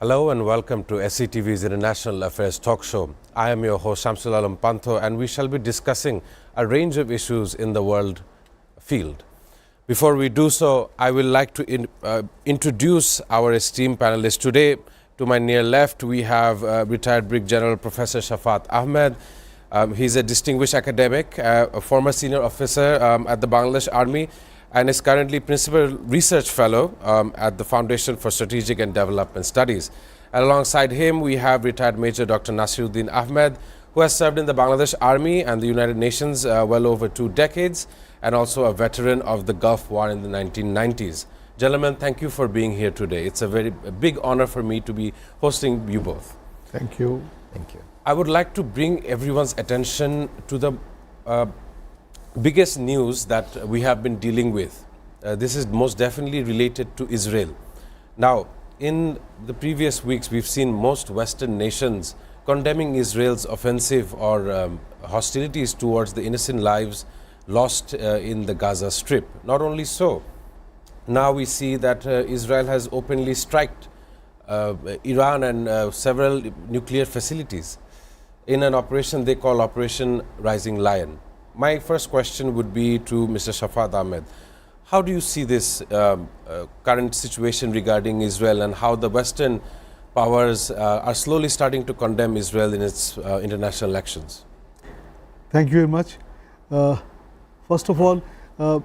Hello and welcome to SATV's International Affairs Talk Show. I am your host Shamsul Alam Pantho and we shall be discussing a range of issues in the world field. Before we do so, I will like to introduce our esteemed panelists. Today, to my near left, we have retired Brigadier General Professor Shafat Ahmed. He's a distinguished academic, a former senior officer at the Bangladesh Army, and is currently Principal Research Fellow at the Foundation for Strategic and Development Studies. And alongside him, we have retired Major Dr. Nasiruddin Ahmed, who has served in the Bangladesh Army and the United Nations well over 2 decades, and also a veteran of the Gulf War in the 1990s. Gentlemen, thank you for being here today. It's a big honor for me to be hosting you both. Thank you. Thank you. I would like to bring everyone's attention to the biggest news that we have been dealing with. This is most definitely related to Israel. Now, in the previous weeks, we've seen most Western nations condemning Israel's offensive or hostilities towards the innocent lives lost in the Gaza Strip. Not only so, now we see that Israel has openly striked Iran and several nuclear facilities in an operation they call Operation Rising Lion. My first question would be to Mr. Shafat Ahmed. How do you see this current situation regarding Israel and how the Western powers are slowly starting to condemn Israel in its international actions? Thank you very much. First of all, the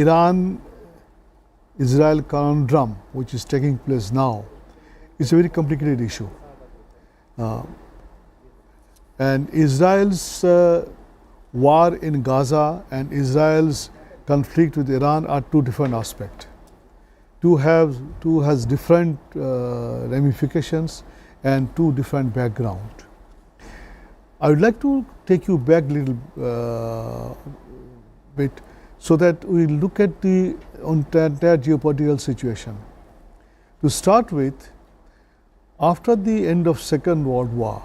Iran-Israel conundrum, which is taking place now, is a very complicated issue. And Israel's war in Gaza and Israel's conflict with Iran are two different aspects. Two has different ramifications and two different background. I would like to take you back a little bit so that we look at the entire geopolitical situation. To start with, after the end of Second World War,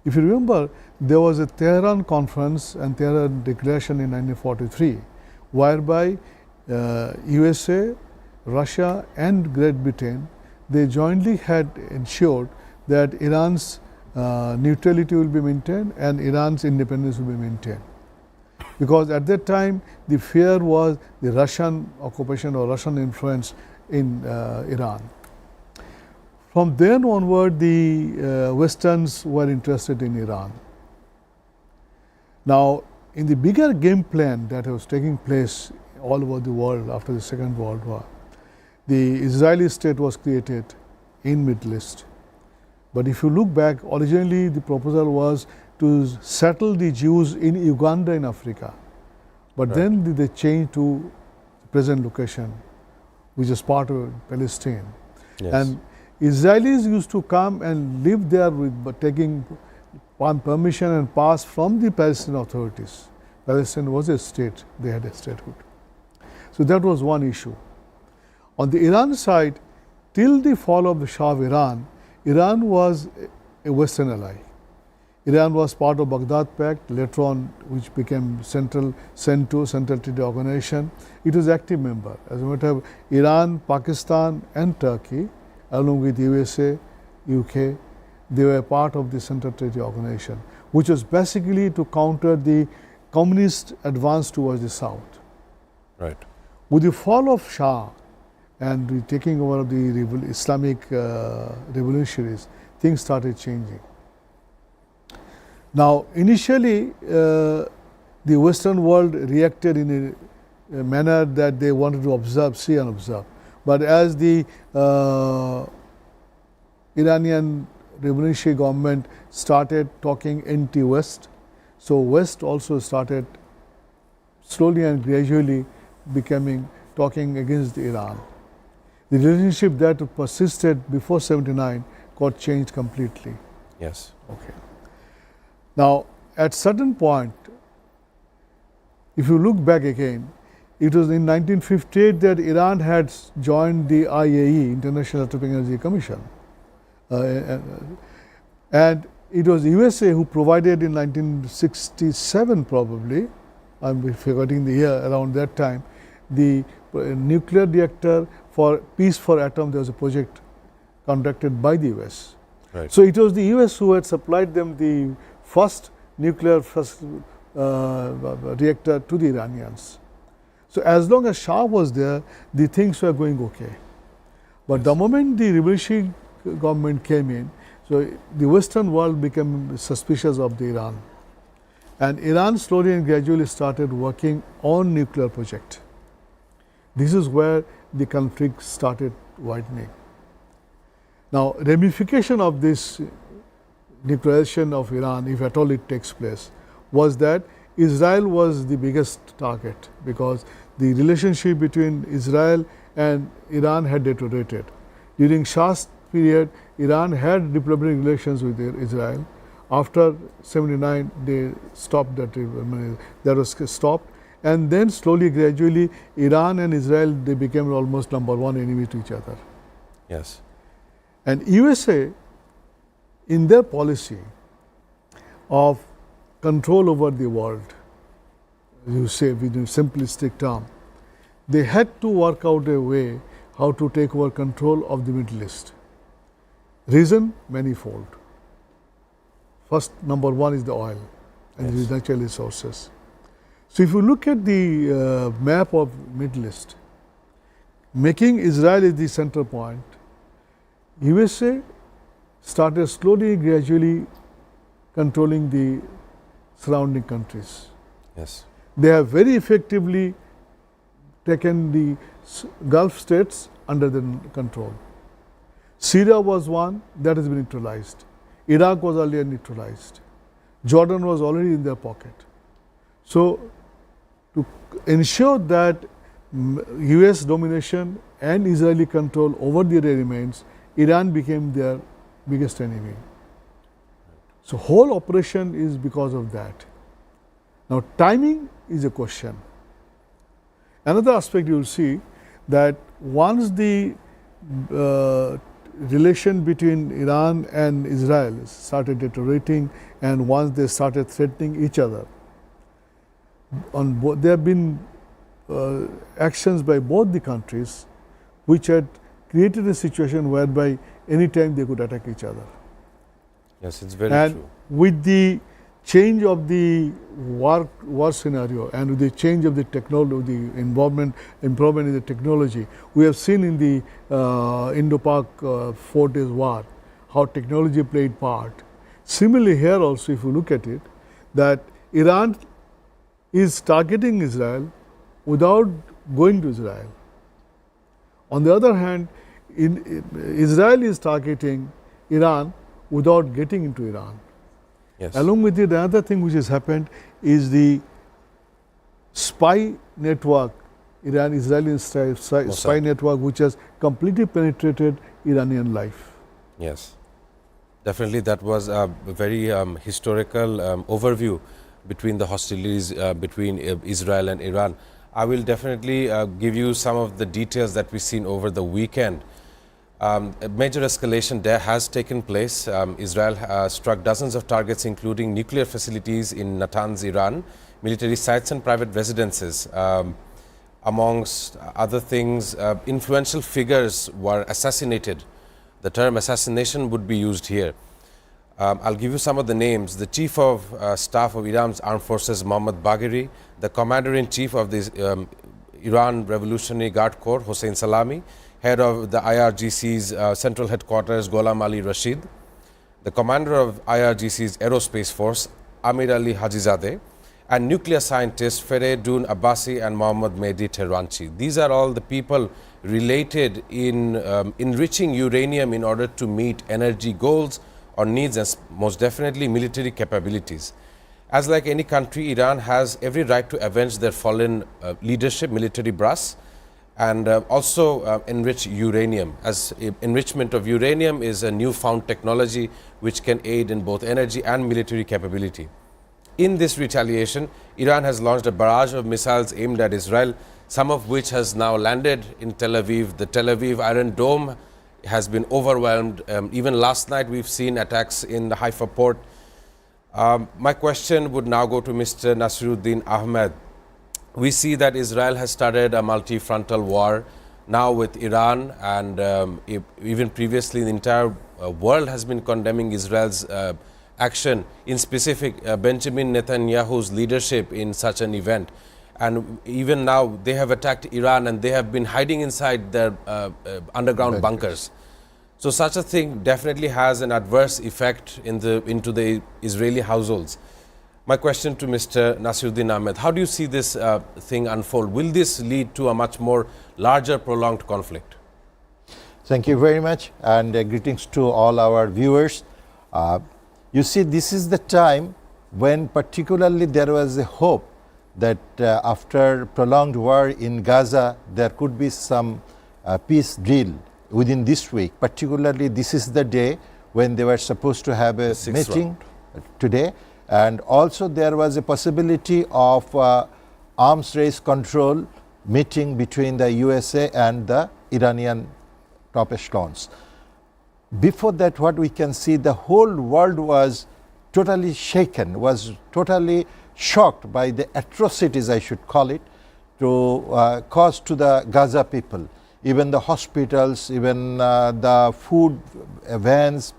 if you remember, there was a Tehran conference and Tehran declaration in 1943, whereby USA, Russia and Great Britain, they jointly had ensured that Iran's neutrality will be maintained and Iran's independence will be maintained. Because at that time, the fear was the Russian occupation or Russian influence in Iran. From then onward, the Westerns were interested in Iran. Now, in the bigger game plan that was taking place all over the world after the Second World War, the Israeli state was created in Middle East. But if you look back, originally the proposal was to settle the Jews in Uganda in Africa. But right. Then they changed to the present location, which is part of Palestine. Yes. And Israelis used to come and live there with taking permission and pass from the Palestinian authorities. Palestine was a state, they had a statehood. So that was one issue. On the Iran side, till the fall of the Shah of Iran, Iran was a Western ally. Iran was part of Baghdad Pact, later on which became Central Treaty Organization. It was active member. As a matter of Iran, Pakistan and Turkey, along with USA, UK, they were part of the Central Treaty Organization, which was basically to counter the communist advance towards the south. Right. With the fall of Shah and the taking over of the Islamic revolutionaries, things started changing. Now, initially, the Western world reacted in a manner that they wanted to observe, see and observe. But as the Iranian revolutionary government started talking anti-West, so West also started slowly and gradually talking against Iran. The relationship that persisted before 79 got changed completely. Yes. Okay. Now, at certain point, if you look back again, it was in 1958 that Iran had joined the IAE, International Atomic Energy Commission. And it was USA who provided in 1967 probably, I'm forgetting the year around that time, the nuclear reactor for Peace for Atom. There was a project conducted by the US. Right. So it was the US who had supplied them the first nuclear reactor to the Iranians. So as long as Shah was there, the things were going okay. But the moment the revolutionary government came in, so the Western world became suspicious of the Iran. And Iran slowly and gradually started working on nuclear project. This is where the conflict started widening. Now, ramification of this nuclearization of Iran, if at all it takes place, was that Israel was the biggest target, because the relationship between Israel and Iran had deteriorated. During Shah's period, Iran had diplomatic relations with Israel. After 79, they stopped that, that was stopped. And then slowly, gradually, Iran and Israel, they became almost number one enemy to each other. Yes. And USA, in their policy of control over the world, you say with a simplistic term, they had to work out a way how to take over control of the Middle East. Reason manifold. First, number one is the oil and the natural resources. So if you look at the map of Middle East, making Israel as the center point, USA started slowly, gradually controlling the surrounding countries. Yes. They have very effectively taken the Gulf states under their control. Syria was one that has been neutralized. Iraq was earlier neutralized. Jordan was already in their pocket. So, to ensure that US domination and Israeli control over the area remains, Iran became their biggest enemy. So, whole operation is because of that. Now, timing is a question. Another aspect you will see that once the relation between Iran and Israel started deteriorating, and once they started threatening each other, there have been actions by both the countries which had created a situation whereby any time they could attack each other. Yes, it's very and true. With the change of the war scenario and with the change of the technology, the improvement in the technology, we have seen in the Indo-Pak 4 days war how technology played part. Similarly, here also, if you look at it, that Iran is targeting Israel without going to Israel. On the other hand, Israel is targeting Iran without getting into Iran. Yes. Along with it, another thing which has happened is the spy network, Israeli spy network, which has completely penetrated Iranian life. Yes. Definitely, that was a very historical overview between the hostilities between Israel and Iran. I will definitely give you some of the details that we've seen over the weekend. A major escalation there has taken place. Israel struck dozens of targets, including nuclear facilities in Natanz, Iran, military sites and private residences. Amongst other things, influential figures were assassinated. The term assassination would be used here. I'll give you some of the names. The Chief of Staff of Iran's Armed Forces, Mohammad Bagheri, the Commander-in-Chief of the Iran Revolutionary Guard Corps, Hossein Salami, Head of the IRGC's Central Headquarters, Gholam Ali Rashid, the Commander of IRGC's Aerospace Force, Amir Ali Hajizadeh, and nuclear scientists Fereydun Abbasi and Mohammad Mehdi Tehranchi. These are all the people related in enriching uranium in order to meet energy goals or needs, and most definitely military capabilities. As like any country, Iran has every right to avenge their fallen leadership, military brass, and also enrich uranium, as enrichment of uranium is a newfound technology which can aid in both energy and military capability. In this retaliation, Iran has launched a barrage of missiles aimed at Israel, some of which has now landed in Tel Aviv. The Tel Aviv Iron Dome has been overwhelmed. Even last night we've seen attacks in the Haifa port. My question would now go to Mr. Nasiruddin Ahmed. We see that Israel has started a multi-frontal war, now with Iran, and even previously the entire world has been condemning Israel's action, in specific Benjamin Netanyahu's leadership in such an event. And even now they have attacked Iran and they have been hiding inside their underground bunkers. So such a thing definitely has an adverse effect into the Israeli households. My question to Mr. Nasiruddin Ahmed, how do you see this thing unfold? Will this lead to a much more larger, prolonged conflict? Thank you very much, and greetings to all our viewers. You see, this is the time when particularly there was a hope that after prolonged war in Gaza, there could be some peace deal within this week. Particularly, this is the day when they were supposed to have a meeting today. And also there was a possibility of arms race control meeting between the USA and the Iranian top echelons. Before that, what we can see, the whole world was totally shaken, was totally shocked by the atrocities, I should call it, to cause to the Gaza people. Even the hospitals, even the food vans,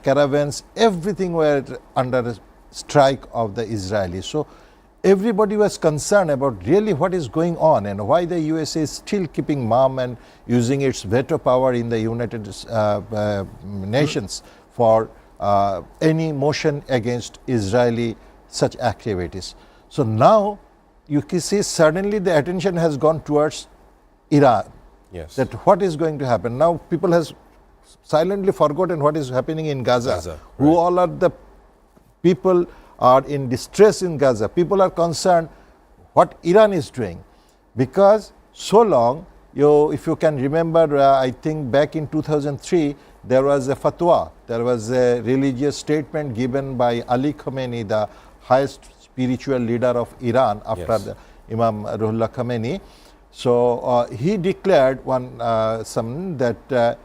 caravans, everything were under strike of the Israelis. So everybody was concerned about really what is going on and why the USA is still keeping mum and using its veto power in the United Nations for any motion against Israeli such activities. So now you can see suddenly the attention has gone towards Iran. Yes. That what is going to happen. Now people has silently forgotten what is happening in Gaza. Who right. all are the people are in distress in Gaza. People are concerned what Iran is doing, because so long, if you can remember, I think back in 2003, there was a fatwa, there was a religious statement given by Ali Khamenei, the highest spiritual leader of Iran after the Imam Ruhollah Khomeini. So he declared something that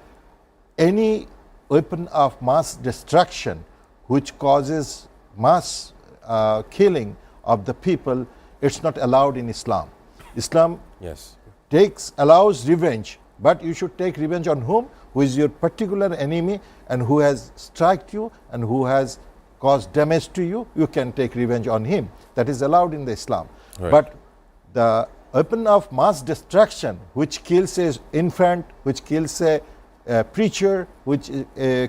any weapon of mass destruction which causes mass killing of the people, it's not allowed in Islam. Islam allows revenge, but you should take revenge on whom? Who is your particular enemy and who has struck you and who has caused damage to you, you can take revenge on him. That is allowed in the Islam. Right. But the weapon of mass destruction, which kills an infant, which kills a preacher, which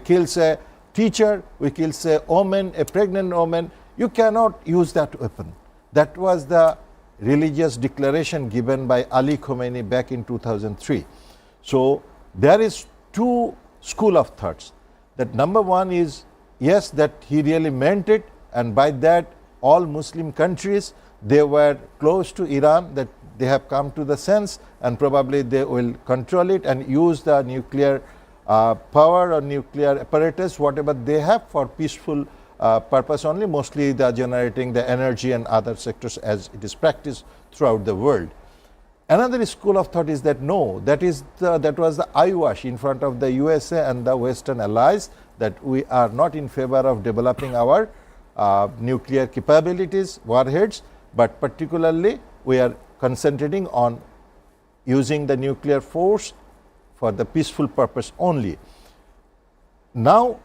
kills a teacher, which kills a woman, a pregnant woman, you cannot use that weapon. That was the religious declaration given by Ali Khamenei back in 2003. So there is two school of thoughts. That number one is, yes, that he really meant it, and by that all Muslim countries, they were close to Iran, that they have come to the sense and probably they will control it and use the nuclear power or nuclear apparatus, whatever they have, for peaceful purpose only. Mostly they are generating the energy and other sectors as it is practiced throughout the world. Another school of thought is that no, that was the eyewash in front of the USA and the Western allies, that we are not in favor of developing our nuclear capabilities, warheads, but particularly we are concentrating on using the nuclear force for the peaceful purpose only. Now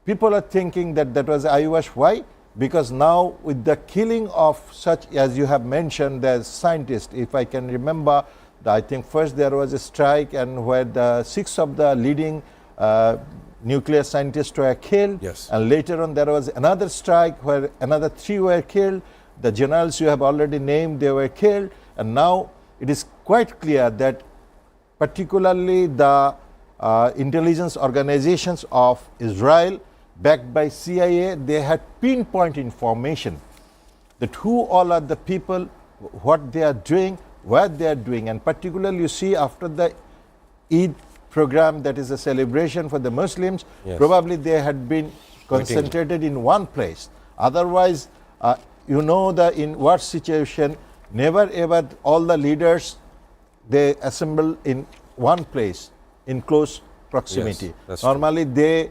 people are thinking that that was eyewash. Why? Because now with the killing of such, as you have mentioned, the scientists, if I can remember, I think first there was a strike and where the 6 of the leading nuclear scientists were killed, and later on there was another strike where another 3 were killed. The generals you have already named, they were killed, and now it is quite clear that particularly the intelligence organizations of Israel, backed by CIA, they had pinpoint information that who all are the people, what they are doing, what they are doing. And particularly you see after the Eid program, that is a celebration for the Muslims, probably they had been concentrated in one place. Otherwise, you know, in war situation, never ever all the leaders, they assemble in one place in close proximity. Normally they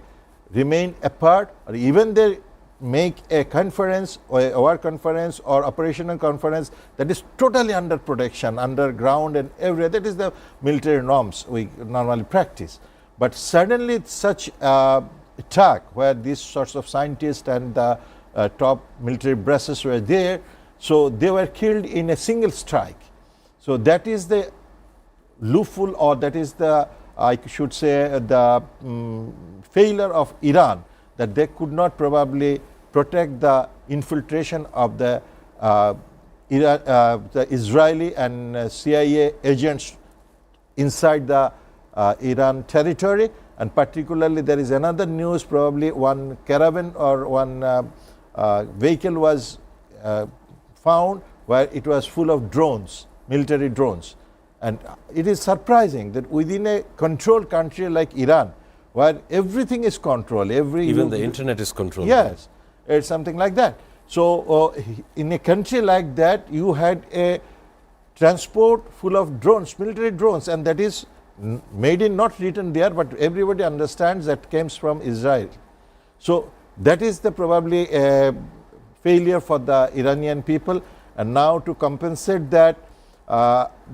remain apart, or even they make a conference or a war conference or operational conference that is totally under protection, underground and everywhere. That is the military norms we normally practice. But suddenly such attack where these sorts of scientists and the top military brasses were there, so they were killed in a single strike. So that is the loophole, or that is the, I should say, the failure of Iran, that they could not probably protect the infiltration of the Israeli and CIA agents inside the Iran territory. And particularly there is another news, probably one caravan or one vehicle was found where it was full of drones, military drones. And it is surprising that within a controlled country like Iran, where everything is controlled, even the internet is controlled. Yes, it's something like that. So in a country like that, you had a transport full of drones, military drones, and that is made in, not written there, but everybody understands that comes from Israel. So that is the probably failure for the Iranian people. And now to compensate that,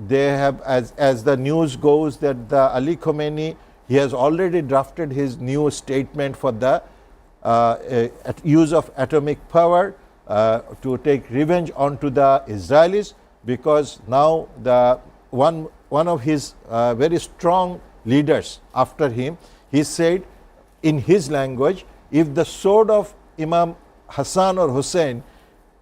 they have, as the news goes, that the Ali Khomeini, he has already drafted his new statement for the use of atomic power to take revenge onto the Israelis, because now the one of his very strong leaders after him, he said in his language, if the sword of Imam Hassan or Hussein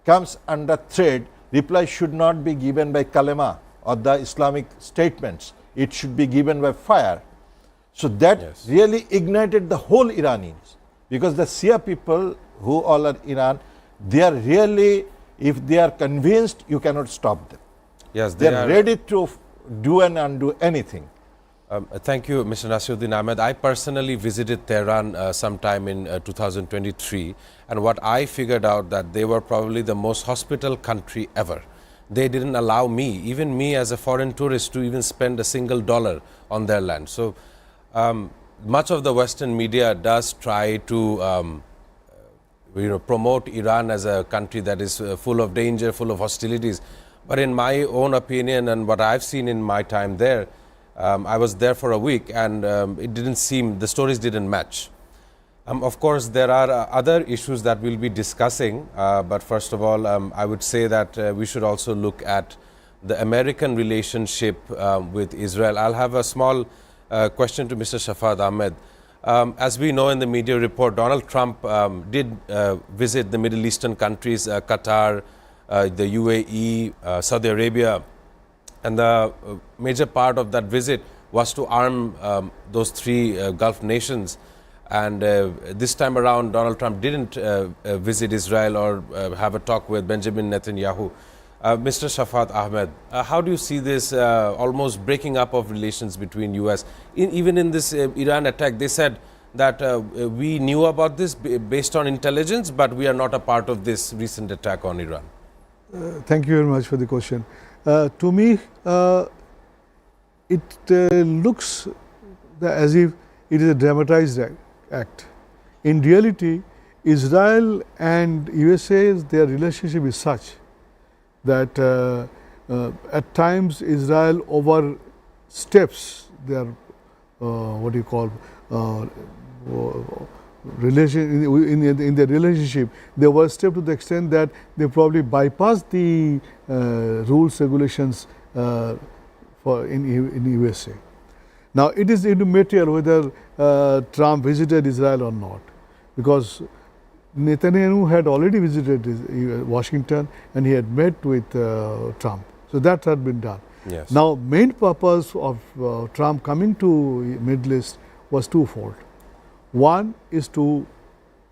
comes under threat, reply should not be given by kalema or the Islamic statements. It should be given by fire. So that really ignited the whole Iranians, because the Shia people who all are Iran, they are really, if they are convinced, you cannot stop them. Yes, they are ready to do and undo anything. Thank you, Mr. Nasiruddin Ahmed. I personally visited Tehran sometime in 2023, and what I figured out that they were probably the most hospitable country ever. They didn't allow me, even me as a foreign tourist, to even spend a single dollar on their land. So much of the Western media does try to promote Iran as a country that is full of danger, full of hostilities. But in my own opinion and what I've seen in my time there, I was there for a week, and it didn't seem, the stories didn't match. Of course, there are other issues that we'll be discussing, but first of all, I would say that we should also look at the American relationship with Israel. I'll have a small question to Mr. Shafat Ahmed. As we know in the media report, Donald Trump did visit the Middle Eastern countries, Qatar, the UAE, Saudi Arabia, and the major part of that visit was to arm those three Gulf nations. And this time around, Donald Trump didn't visit Israel or have a talk with Benjamin Netanyahu. Mr. Shafat Ahmed, how do you see this almost breaking up of relations between US? Even in this Iran attack, they said that we knew about this based on intelligence, but we are not a part of this recent attack on Iran. Thank you very much for the question. To me, it looks as if it is a dramatized act. In reality, Israel and USA, their relationship is such that at times Israel oversteps their what do you call relation in their relationship. They overstep to the extent that they probably bypass the rules, regulations for in USA. Now it is immaterial whether Trump visited Israel or not, because Netanyahu had already visited Washington and he had met with Trump. So that had been done. Yes. Now main purpose of Trump coming to Middle East was twofold. One is to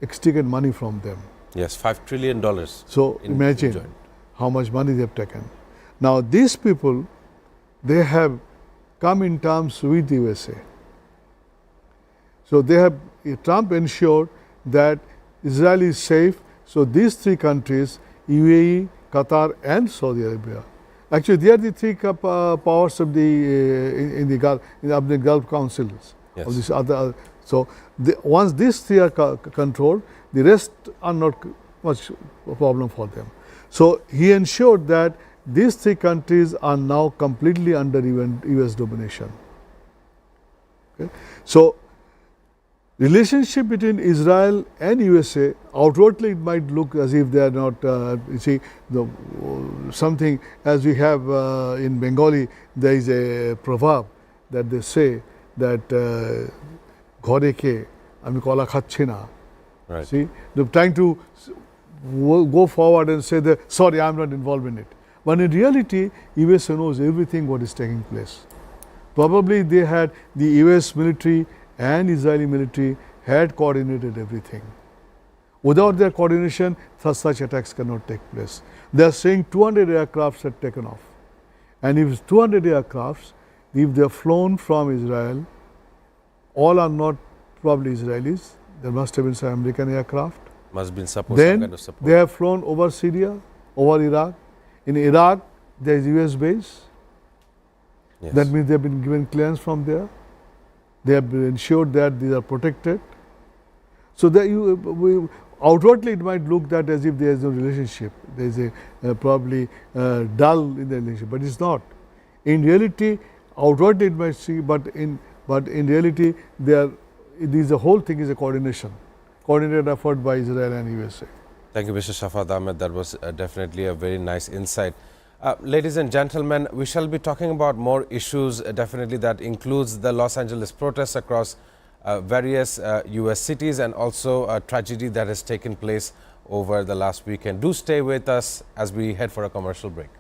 extricate money from them. Yes, $5 trillion. So imagine how much money they have taken. Now these people, they have come in terms with the USA. So they have, Trump ensured that Israel is safe. So these three countries, UAE, Qatar and Saudi Arabia, actually they are the three powers of the in the Gulf councils. Yes. of this other. So, once these three are controlled, the rest are not much a problem for them. So, he ensured that these three countries are now completely under US domination. Okay. So, relationship between Israel and USA, outwardly it might look as if they are not, you see, something as we have in Bengali, there is a proverb that they say that ঘরে কে আমি কলা খাচ্ছি না. Right. See, they're trying to go forward and say that, sorry, I'm not involved in it. But in reality, USA knows everything what is taking place. Probably they had the US military and Israeli military had coordinated everything. Without their coordination, such attacks cannot take place. They are saying 200 aircrafts had taken off. And if 200 aircrafts, if they are flown from Israel, all are not probably Israelis. There must have been some American aircraft. Must have been support, some Then kind of support. they have flown over Syria, over Iraq. In Iraq, there is US base. Yes. That means they have been given clearance from there. They have been ensured that these are protected. So that outwardly it might look that as if there is no relationship. There is a probably dull in the relationship, but it's not. In reality, outwardly it might see, but in reality, the whole thing is a coordinated effort by Israel and USA. Thank you, Mr. Shafat Ahmed. That was definitely a very nice insight. Ladies and gentlemen, we shall be talking about more issues, definitely that includes the Los Angeles protests across various US cities and also a tragedy that has taken place over the last weekend. Do stay with us as we head for a commercial break.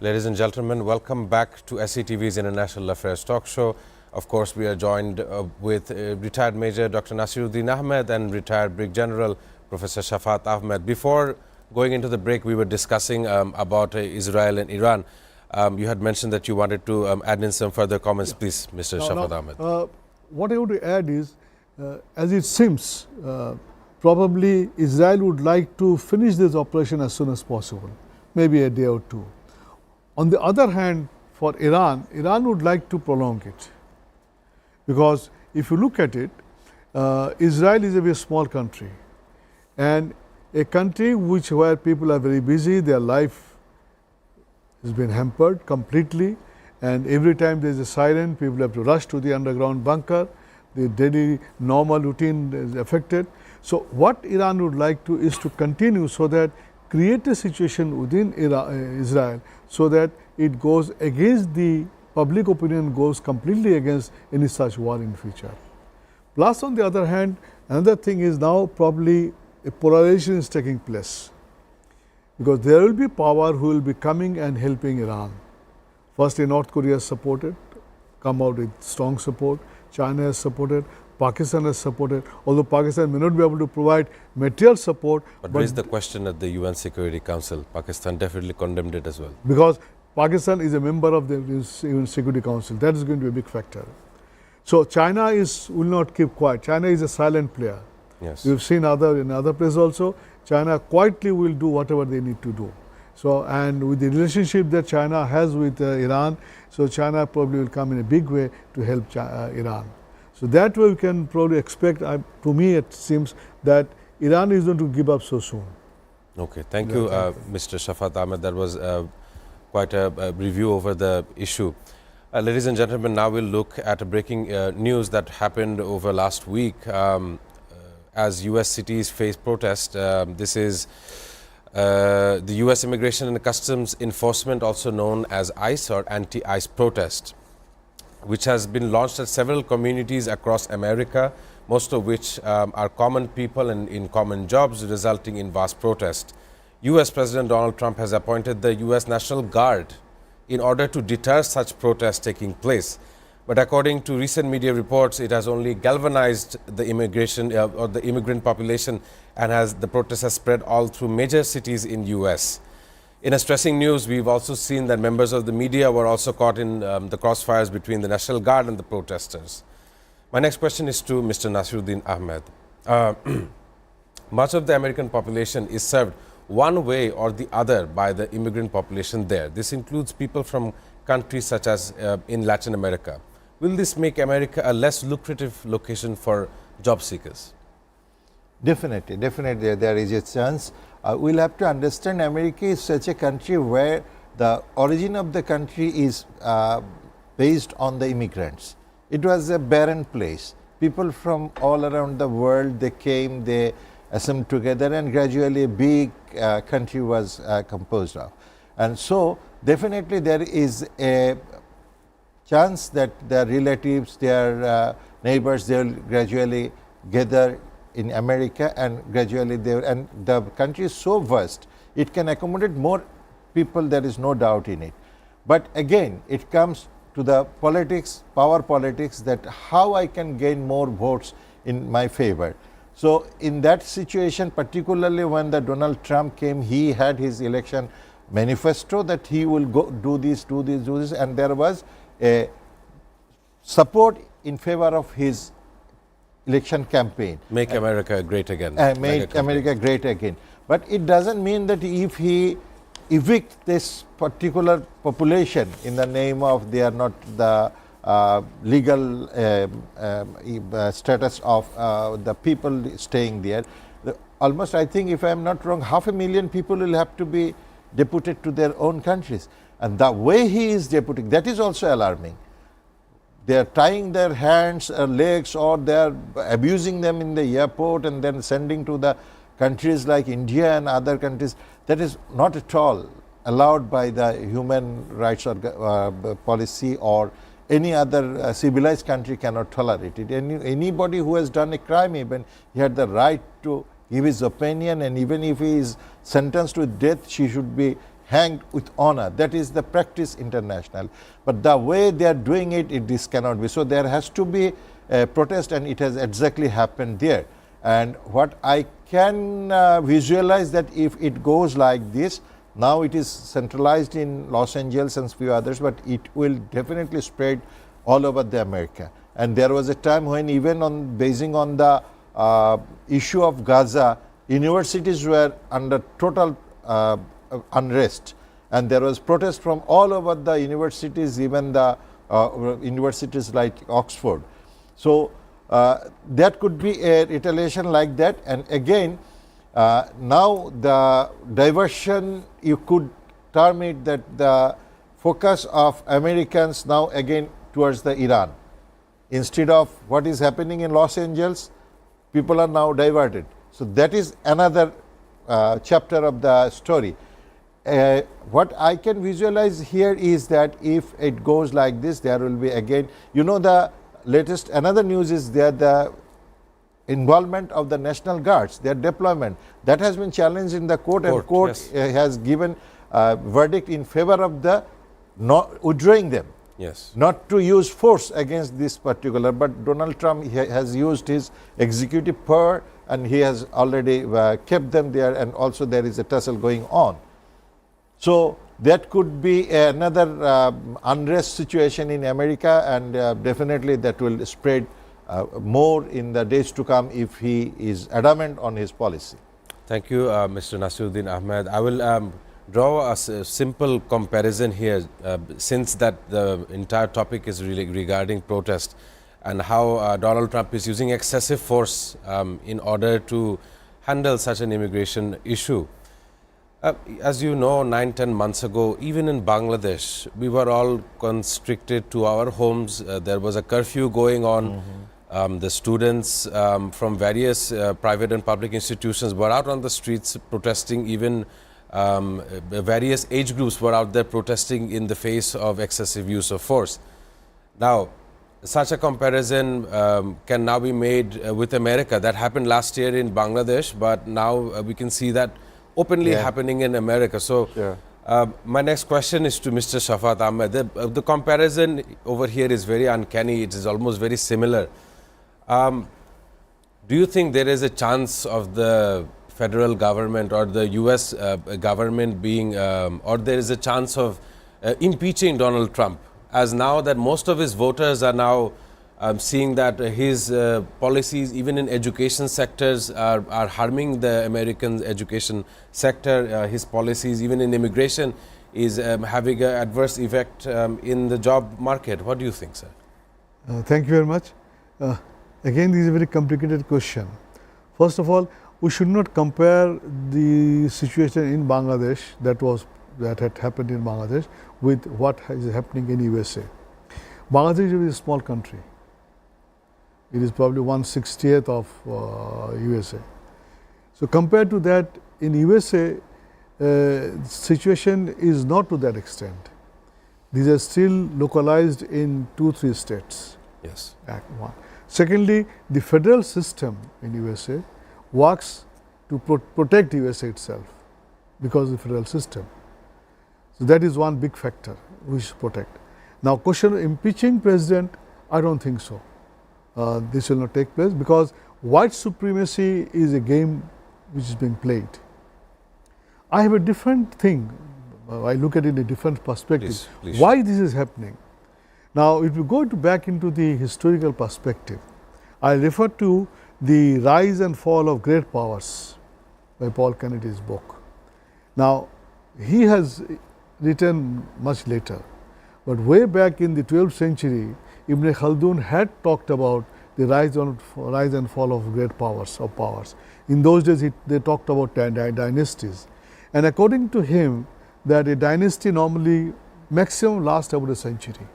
Ladies and gentlemen, welcome back to SATV's International Affairs Talk Show. Of course, we are joined with retired Major Dr. Nasiruddin Ahmed and retired Brig General Professor Shafat Ahmed. Before going into the break, we were discussing about Israel and Iran. You had mentioned that you wanted to add in some further comments. Please, Mr. Shafat Ahmed. What I want to add is, as it seems, probably Israel would like to finish this operation as soon as possible, maybe a day or two. On the other hand, for Iran, Iran would like to prolong it, because if you look at it, Israel is a very small country, and a country where people are very busy, their life has been hampered completely, and every time there is a siren, people have to rush to the underground bunker, the daily normal routine is affected. So what Iran would like to is to continue, so that create a situation within Israel, so that it goes against the public opinion, goes completely against any such war in future. Plus, on the other hand, another thing is now probably a polarization is taking place. because there will be power who will be coming and helping Iran. Firstly, North Korea has supported, come out with strong support. China has supported. Pakistan has supported, although Pakistan may not be able to provide material support. But raised the question at the UN Security Council. Pakistan definitely condemned it as well. Because Pakistan is a member of the UN Security Council. That is going to be a big factor. So China will not keep quiet. China is a silent player. Yes. We've seen in other places also, China quietly will do whatever they need to do. So, and with the relationship that China has with Iran, so China probably will come in a big way to help Iran. So that way we can probably expect, to me it seems that Iran is going to give up so soon. Okay, thank you, Mr. Shafat Ahmed. That was quite a review over the issue. Ladies and gentlemen, now we'll look at a breaking news that happened over last week as US cities face protest. This is the US Immigration and Customs Enforcement, also known as ICE or anti-ICE protest, which has been launched at several communities across America, most of which are common people and in common jobs, resulting in vast protest. US President Donald Trump has appointed the US National Guard in order to deter such protests taking place. But according to recent media reports, it has only galvanized the immigration or the immigrant population, and the protest has spread all through major cities in US. In a stressing news, we've also seen that members of the media were also caught in the crossfires between the National Guard and the protesters. My next question is to Mr. Nasiruddin Ahmed. Much of the American population is served one way or the other by the immigrant population there. This includes people from countries such as in Latin America. Will this make America a less lucrative location for job seekers? Definitely, definitely there is a chance. We'll have to understand America is such a country where the origin of the country is based on the immigrants. It was a barren place. People from all around the world, they came, they assembled together, and gradually a big country was composed of. And so definitely there is a chance that their relatives, their neighbors, they will gradually gather in America, and gradually and the country is so vast, it can accommodate more people, there is no doubt in it. But again, it comes to the politics, power politics, that how I can gain more votes in my favor. So in that situation, particularly when the Donald Trump came, he had his election manifesto that he will go do this, do this, do this, and there was a support in favor of his election campaign. Make America great again. Make America great again. But it doesn't mean that if he evict this particular population in the name of they are not the legal status of the people staying there, almost I think, if I am not wrong, 500,000 people will have to be deported to their own countries. And the way he is deporting, that is also alarming. They are tying their hands or legs, or they are abusing them in the airport and then sending to the countries like India and other countries. That is not at all allowed by the human rights or policy, or any other civilized country cannot tolerate it. Anybody who has done a crime, even, he had the right to give his opinion, and even if he is sentenced to death, she should be hanged with honor. That is the practice international. But the way they are doing it, this cannot be. So there has to be a protest, and it has exactly happened there. And what I can visualize, that if it goes like this, now it is centralized in Los Angeles and few others, but it will definitely spread all over the America. And there was a time when even basing on the issue of Gaza, universities were under total unrest, and there was protest from all over the universities, even the universities like Oxford. So that could be a retaliation like that. And again, now the diversion, you could term it that the focus of Americans now again towards the Iran. Instead of what is happening in Los Angeles, people are now diverted. So that is another chapter of the story. What I can visualize here is that if it goes like this, there will be again, the latest, another news is that the involvement of the National Guards, their deployment. That has been challenged in the court, and court yes. has given a verdict in favor of the not withdrawing them. Yes. Not to use force against this particular, but Donald Trump has used his executive power, and he has already kept them there, and also there is a tussle going on. So that could be another unrest situation in America, and definitely that will spread more in the days to come if he is adamant on his policy. Thank you, Mr. Nasiruddin Ahmed. I will draw a simple comparison here, since that the entire topic is really regarding protest and how Donald Trump is using excessive force in order to handle such an immigration issue. As you know, 9-10 months ago, even in Bangladesh, we were all constricted to our homes. There was a curfew going on. The students from various private and public institutions were out on the streets protesting. Even various age groups were out there protesting in the face of excessive use of force. Now, such a comparison can now be made with America. That happened last year in Bangladesh, but now we can see that openly happening in America. So, my next question is to Mr. Shafat Ahmed. The comparison over here is very uncanny. It is almost very similar. Do you think there is a chance of the federal government or the US government being, or there is a chance of impeaching Donald Trump, as now that most of his voters are now seeing that his policies, even in education sectors, are harming the American education sector. His policies, even in immigration, is having an adverse effect in the job market. What do you think, sir? Thank you very much. Again, this is a very complicated question. First of all, we should not compare the situation in Bangladesh that had happened in Bangladesh with what is happening in USA. Bangladesh is a small country. It is probably 1/60th of USA. So compared to that, in USA, situation is not to that extent. These are still localized in 2-3 states. Yes. Act 1. Secondly, the federal system in USA works to protect USA itself because of the federal system. So that is one big factor we should protect. Now, question of impeaching president, I don't think so. This will not take place because white supremacy is a game which is being played. I have a different thing. I look at it in a different perspective. Please. Why this is happening? Now, if we go back into the historical perspective, I refer to The Rise and Fall of Great Powers by Paul Kennedy's book. Now, he has written much later, but way back in the 12th century, Ibn Khaldun had talked about the rise and fall of great powers. In those days, they talked about dynasties. And according to him, that a dynasty normally maximum lasts about a century.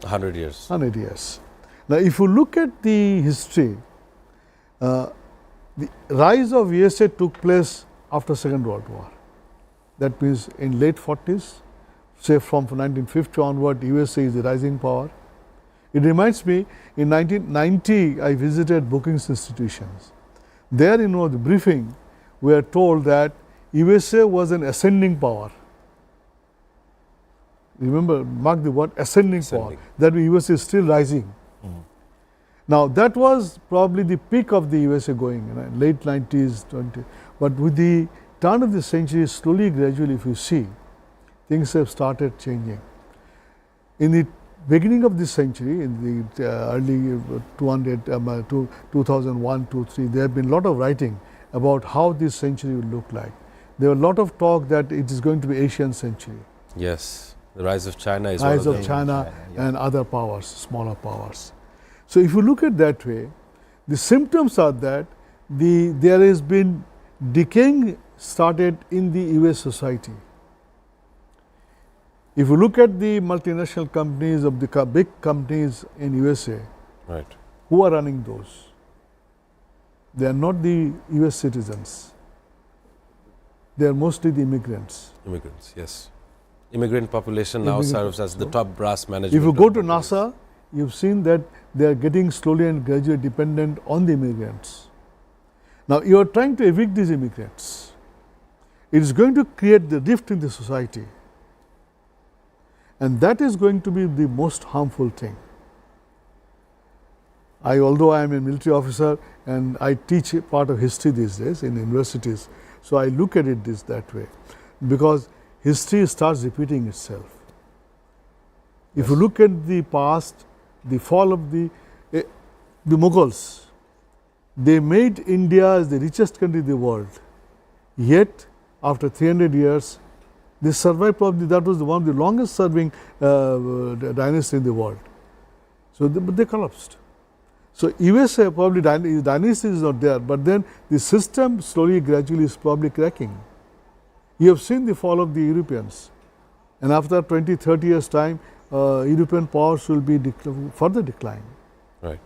100 years. 100 years. Now, if you look at the history, the rise of USA took place after Second World War. That means in late 40s, say from 1950 onward, USA is the rising power. It reminds me, in 1990, I visited Brookings institutions. There, in the briefing, we are told that USA was an ascending power. Remember, mark the word ascending power. That means USA is still rising. Now, that was probably the peak of the USA going, late 90s, 20. But with the turn of the century, slowly, gradually, if you see, things have started changing. In the beginning of this century, in the early 2001, 2003, there have been a lot of writing about how this century will look like. There were a lot of talk that it is going to be Asian century. Yes, the rise of China is rise one of China and other powers, smaller powers. So if you look at that way, the symptoms are that there has been decaying started in the US society. If you look at the multinational companies of the big companies in USA, right, who are running those? They are not the US citizens. They are mostly the immigrants. Immigrants, yes. Immigrant population now serves as the top brass management. If you go to NASA, you've seen that they are getting slowly and gradually dependent on the immigrants. Now, you are trying to evict these immigrants. It is going to create the rift in the society, and that is going to be the most harmful thing. Although I am a military officer and I teach part of history these days in universities, so I look at it that way, because history starts repeating itself. If you look at the past, the fall of the Mughals, they made India as the richest country in the world. Yet, after 300 years, they survived. Probably that was one of the longest serving dynasty in the world. So, they collapsed. So, USA probably dynasty is not there, but then the system slowly, gradually is probably cracking. You have seen the fall of the Europeans, and after 20, 30 years time, European powers will be further decline. Right.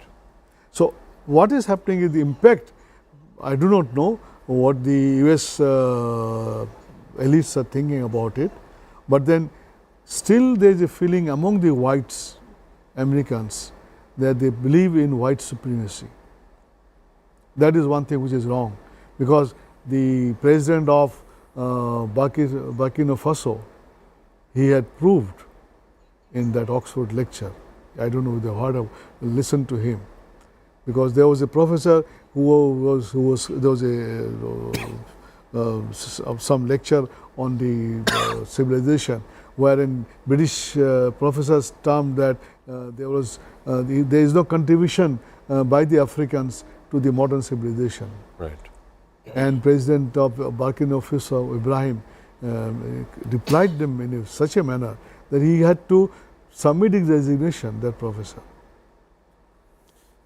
So, what is happening is the impact. I do not know what the US elites are thinking about it, but then still there is a feeling among the whites, Americans, that they believe in white supremacy. That is one thing which is wrong, because the president of Burkina Faso, he had proved in that Oxford lecture. I don't know if they heard of, listened to him, because there was a professor who was there was some lecture on the civilization, wherein British professors termed that there is no contribution by the Africans to the modern civilization. Right. And President of Burkina Faso, Ibrahim, replied them in such a manner that he had to submit his resignation, that professor.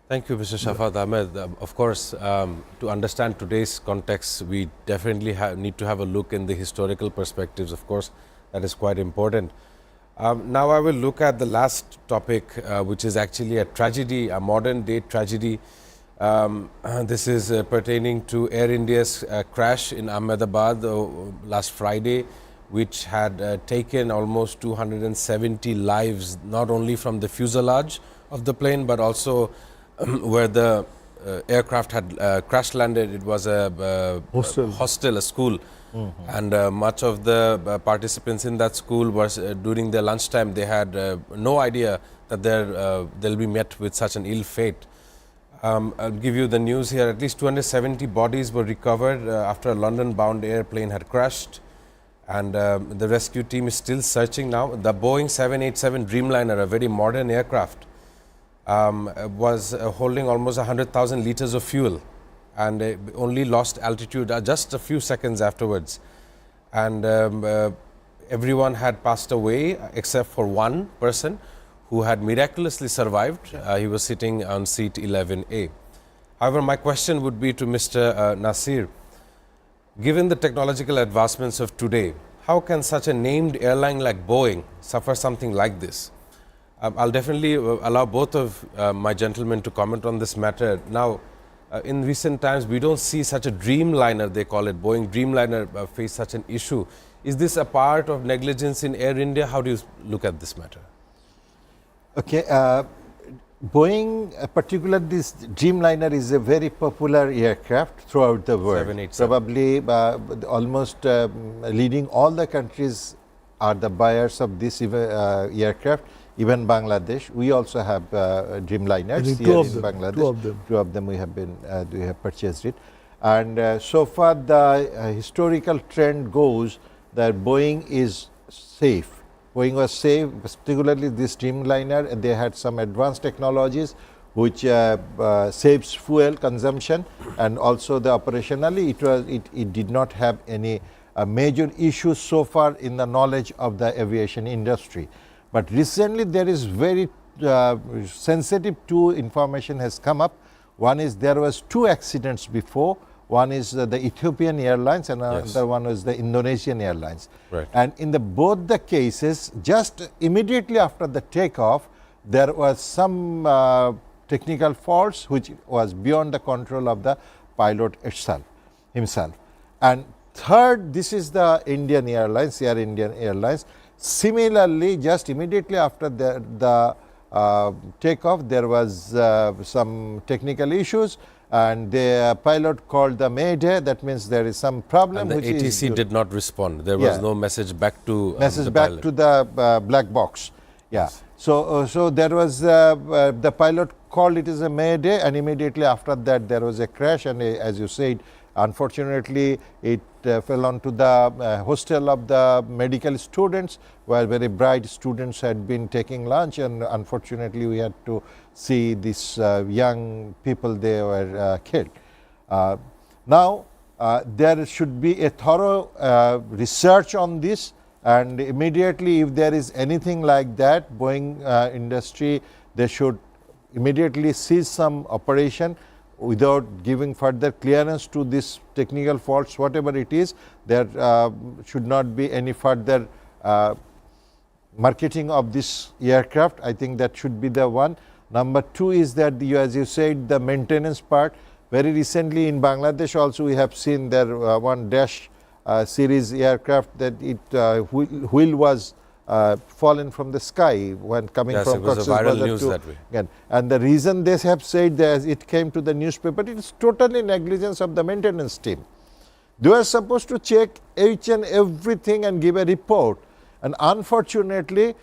Thank you, Mr. Shafat Ahmed. Of course, to understand today's context, we definitely need to have a look in the historical perspectives. Of course, that is quite important. Now I will look at the last topic, which is actually a tragedy, a modern day tragedy. This is pertaining to Air India's crash in Ahmedabad last Friday, which had taken almost 270 lives, not only from the fuselage of the plane, but also where the aircraft had crash landed. It was a hostel, a school. Mm-hmm. And much of the participants in that school was during their lunchtime, they had no idea that they'll be met with such an ill fate. I'll give you the news here. At least 270 bodies were recovered after a London-bound airplane had crashed, and the rescue team is still searching now. The Boeing 787 Dreamliner, a very modern aircraft, was holding almost 100,000 liters of fuel, and only lost altitude just a few seconds afterwards. And everyone had passed away except for one person who had miraculously survived. He was sitting on seat 11A. However, my question would be to Mr. Nasir. Given the technological advancements of today, how can such a named airline like Boeing suffer something like this? I'll definitely allow both of my gentlemen to comment on this matter. Now, in recent times, we don't see such a Dreamliner, they call it, Boeing Dreamliner, face such an issue. Is this a part of negligence in Air India? How do you look at this matter? Okay, Boeing, particularly this Dreamliner, is a very popular aircraft throughout the world. 787. Probably almost leading all the countries are the buyers of this aircraft. Even Bangladesh, we also have Dreamliners here in Bangladesh. Two of them we have purchased it, and so far the historical trend goes that Boeing is safe. Boeing was safe, particularly this Dreamliner, and they had some advanced technologies which saves fuel consumption, and also the operationally it did not have any major issues so far in the knowledge of the aviation industry. But recently there is very sensitive two information has come up. One is there was two accidents before. One is the Ethiopian Airlines and another one was the Indonesian Airlines. Right. And in both the cases, just immediately after the takeoff, there was some technical faults which was beyond the control of the pilot himself. And third, this is the Indian Airlines, Air Indian Airlines. Similarly, just immediately after the takeoff, there was some technical issues, and the pilot called the mayday. That means there is some problem. And the which ATC is did not respond. There was no message back to message the back pilot. to the black box. Yeah. Yes. So there was the pilot called it as a mayday, and immediately after that there was a crash, and as you said, unfortunately it fell onto the hostel of the medical students, where very bright students had been taking lunch, and unfortunately we had to see these young people, they were killed. Now there should be a thorough research on this, and immediately if there is anything like that, Boeing industry, they should immediately cease some operation without giving further clearance to this technical faults, whatever it is. There should not be any further marketing of this aircraft. I think that should be the one. Number two is that as you said, the maintenance part. Very recently in Bangladesh also we have seen there one Dash series aircraft that wheel was fallen from the sky when coming Yes, from it was Cox's a viral Bazar news to that way. again. And the reason they have said that as it came to the newspaper, it is totally negligence of the maintenance team. They were supposed to check each and everything and give a report, and unfortunately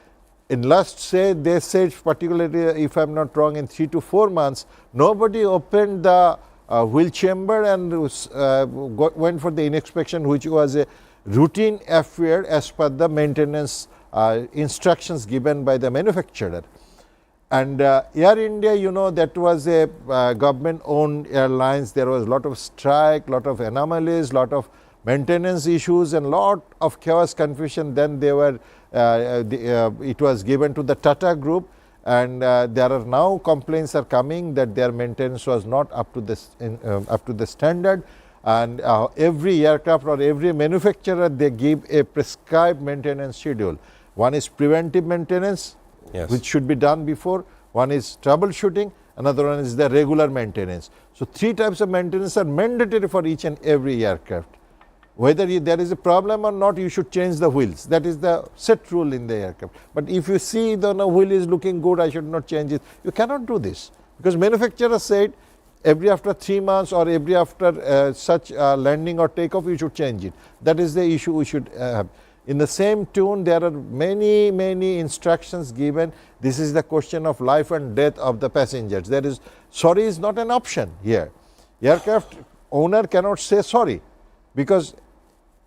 in last say they said, particularly if I am not wrong, in 3 to 4 months nobody opened the wheel chamber and went for the inspection, which was a routine affair as per the maintenance instructions given by the manufacturer. And Air India, you know, that was a government owned airlines. There was a lot of strike, lot of anomalies, lot of maintenance issues, and lot of chaos, confusion. Then they were it was given to the Tata Group, and there are now complaints are coming that their maintenance was not up to this up to the standard. And every aircraft or every manufacturer, they give a prescribed maintenance schedule. One is preventive maintenance, Yes. which should be done before. One is troubleshooting. Another one is the regular maintenance. So 3 types of maintenance are mandatory for each and every aircraft. Whether there is a problem or not, you should change the wheels. That is the set rule in the aircraft. But if you see the wheel is looking good, I should not change it. You cannot do this, because manufacturer said every after 3 months or every after such landing or takeoff, you should change it. That is the issue we should have. In the same tune, there are many instructions given. This is the question of life and death of the passengers. There is sorry is not an option here. Aircraft owner cannot say sorry, because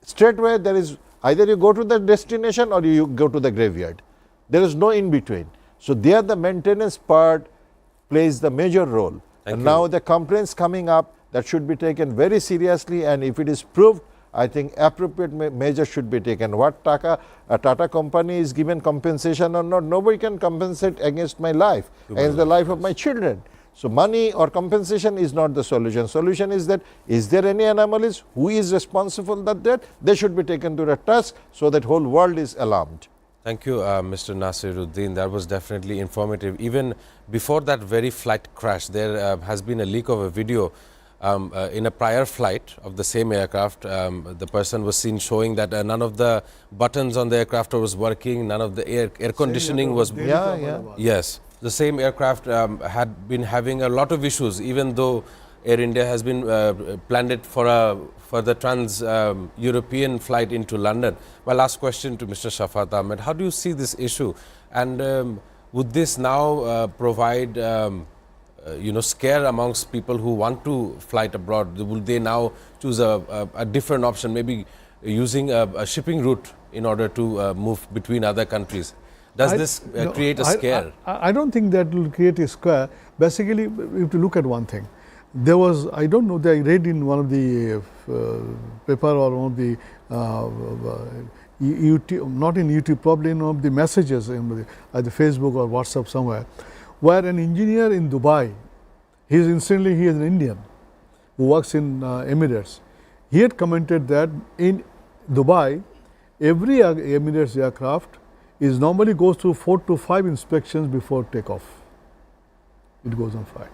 straightway there is either you go to the destination or you go to the graveyard. There is no in between. So there the maintenance part plays the major role. Thank and you. now the complaints coming up, that should be taken very seriously, and if it is proved, I think appropriate measures should be taken. What Tata company is given compensation or not, nobody can compensate against my life, against the life of my children. So money or compensation is not the solution. Solution is that, is there any anomalies? Who is responsible for that? They should be taken to the task, so that whole world is alarmed. Thank you, Mr. Nasiruddin. That was definitely informative. Even before that very flight crash, there has been a leak of a video in a prior flight of the same aircraft. The person was seen showing that none of the buttons on the aircraft was working, none of the air conditioning was. Yes, the same aircraft had been having a lot of issues, even though Air India has been planned it for the trans-European flight into London. My last question to Mr. Shafat Ahmed: how do you see this issue, and would this now provide scare amongst people who want to flight abroad? Will they now choose a different option, maybe using a shipping route in order to move between other countries? Does this create a scare? I don't think that will create a scare. Basically, we have to look at one thing. There was, I don't know, I read in one of the paper or one of the YouTube, not in YouTube, probably in one of the messages in either Facebook or WhatsApp somewhere, where an engineer in Dubai, he is an Indian who works in Emirates. He had commented that in Dubai, every Emirates aircraft is normally goes through 4 to 5 inspections before takeoff. It goes on flight.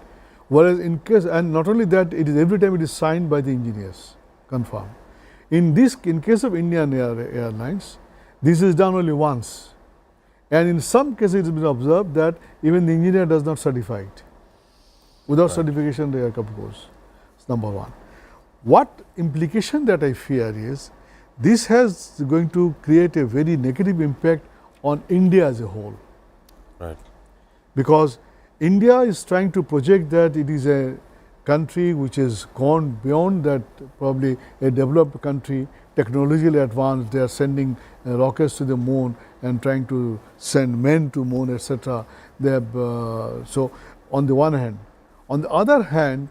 Whereas in case, and not only that, it is every time it is signed by the engineers, confirmed. In case of Indian Airlines, this is done only once. And in some cases, it has been observed that even the engineer does not certify it. Without certification, the aircraft goes. That's number one. What implication that I fear is, this has going to create a very negative impact on India as a whole. Right. Because India is trying to project that it is a country which has gone beyond that, probably a developed country, technologically advanced. They are sending rockets to the moon and trying to send men to moon, etc. They have, so on the one hand. On the other hand,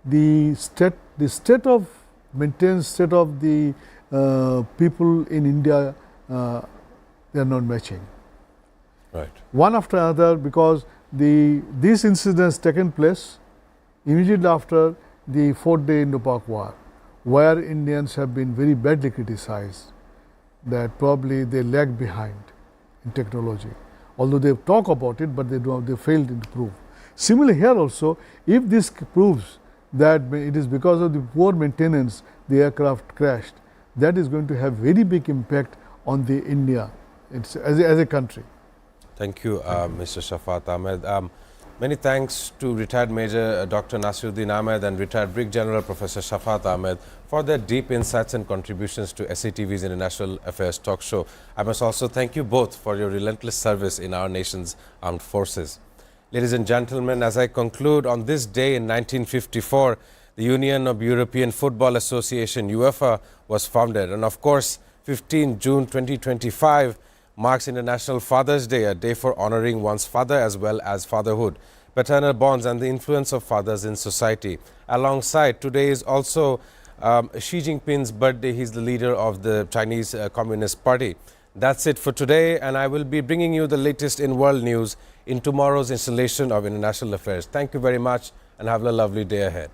the state of maintenance, state of the people in India, they are not matching. Right. One after another, because these incidents taken place immediately after the 4-day Indo-Pak War, where Indians have been very badly criticized that probably they lag behind in technology. Although they talk about it, but they failed to prove. Similarly here also, if this proves that it is because of the poor maintenance the aircraft crashed, that is going to have very big impact on the India as a country. Thank you, Mr. Shafat Ahmed. Many thanks to retired Major Dr. Nasiruddin Ahmed and retired Brig General Professor Shafat Ahmed for their deep insights and contributions to SATV's International Affairs Talk Show. I must also thank you both for your relentless service in our nation's armed forces. Ladies and gentlemen, as I conclude, on this day in 1954, the Union of European Football Association, UEFA, was founded. And of course, 15 June 2025 marks International Father's Day, a day for honoring one's father as well as fatherhood, paternal bonds and the influence of fathers in society. Alongside, today is also Xi Jinping's birthday. He's the leader of the Chinese Communist Party. That's it for today, and I will be bringing you the latest in world news in tomorrow's installation of International Affairs. Thank you very much and have a lovely day ahead.